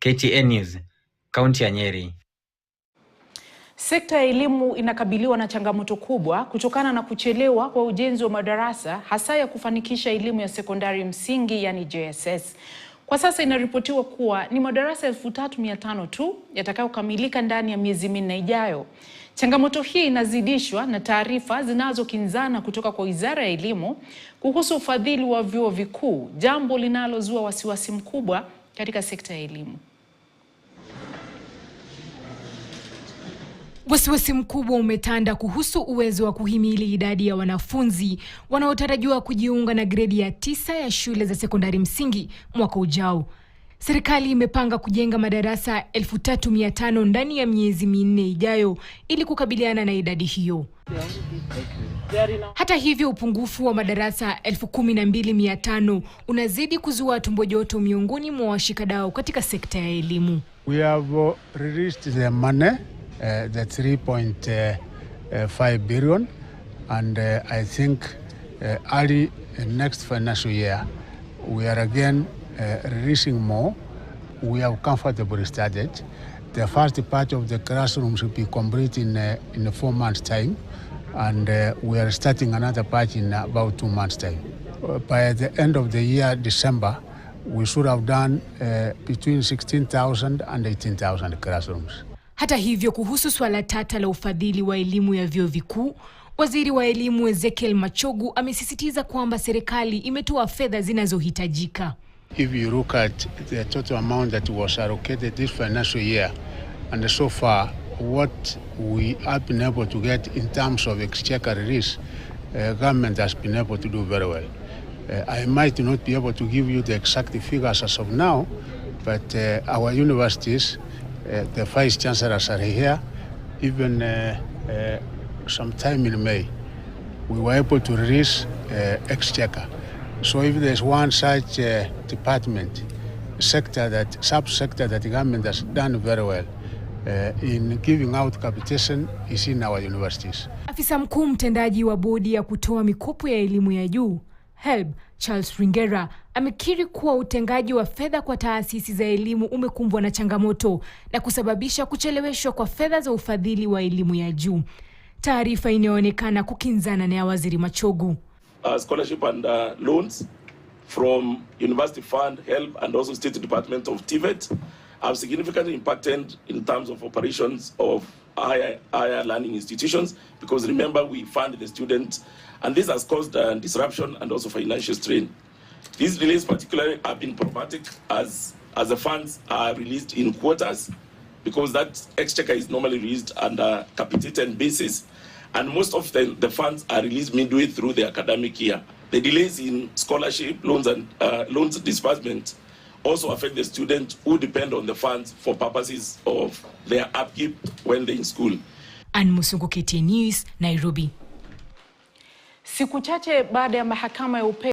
KTN News, kaunti ya Nyeri. Sekta ya elimu inakabiliwa na changamoto kubwa kutokana na kuchelewa kwa ujenzi wa madarasa hasa ya kufanikisha elimu ya sekondari msingi yani JSS. Kwa sasa inaripotiwa kuwa ni madarasa 3500 tu yatakayokamilika ndani ya miezi 4 ijayo. Changamoto hii inazidishwa na taarifa zinazokinzana kutoka kwa Wizara ya Elimu kuhusu ufadhili wa vyuo vikuu, jambo linalozua wasiwasi mkubwa katika sekta ya elimu. Wasiwasi mkubwa umetanda kuhusu uwezo wa kuhimili idadi ya wanafunzi wanaotarajiwa kujiunga na gredi ya 9 ya shule za sekondari msingi mwaka ujao. Serikali imepanga kujenga madarasa 3500 ndani ya miezi 4 ijayo ili kukabiliana na idadi hiyo. Hata hivyo, upungufu wa madarasa 12500 unazidi kuzua tumbo joto miongoni mwa washikadau katika sekta ya elimu. We have released the money, the 3.5 billion, and I think early next financial year we are again releasing more. We have comfortably started. The first part of the classrooms will be complete in 4 months' time, and we are starting another part in about 2 months' time. By the end of the year, December, we should have done between 16,000 and 18,000 classrooms. Hata hivyo, kuhusu swala tata la ufadhili wa elimu ya vyuo vikuu, Waziri wa Elimu Ezekiel Machogu amesisitiza kwamba serikali imetoa fedha zinazohitajika. If you look at the total amount that was allocated this financial year, and so far what we have been able to get in terms of exchequer release, government has been able to do very well. I might not be able to give you the exact figures as of now, but our universities, the Vice Chancellors are here. Even sometime in May, we were able to release exchequer. So if there's one such department, subsector that the government has done very well in giving out capitation is in our universities. Afisa mkuu mtendaji wa bodi ya kutoa mikopo ya elimu ya juu, HELB, Charles Ringera, amekiri kuwa utengaji wa fedha kwa taasisi za elimu umekumbwa na changamoto na kusababisha kucheleweshwa kwa fedha za ufadhili wa elimu ya juu. Taarifa inaonekana kukinzana na ya Waziri Machogu. Scholarship and loans from University Fund, HELB, and also State Department of TVET have significantly impacted in terms of operations of higher learning institutions, because remember, we fund the students, and this has caused disruption and also financial strain. These delays particularly have been problematic as the funds are released in quarters, because that exchequer is normally released under capitated basis, and most of the funds are released midway through the academic year. The delays in scholarship, loans, and loans disbursement also affect the students who depend on the funds for purposes of their upkeep when they're in school. Ann Musungu, KTN News, Nairobi. Siku chache baada ya mahakama ya